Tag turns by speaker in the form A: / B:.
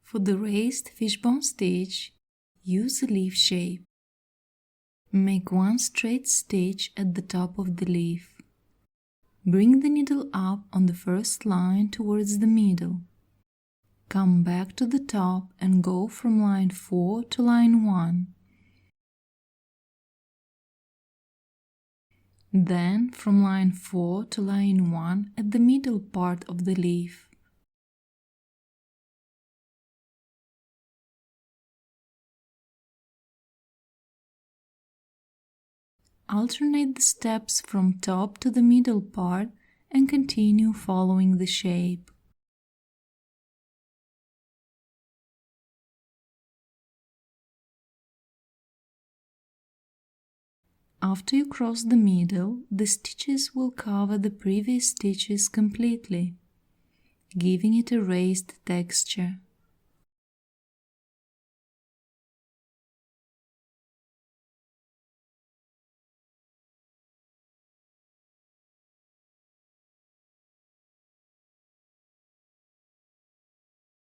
A: For the raised fishbone stitch, use a leaf shape. Make one straight stitch at the top of the leaf. Bring the needle up on the first line towards the middle. Come back to the top and go from line 4 to line 1. Then from line 4 to line 1 at the middle part of the leaf. Alternate the steps from top to the middle part and continue following the shape. After you cross the middle, the stitches will cover the previous stitches completely, giving it a raised texture.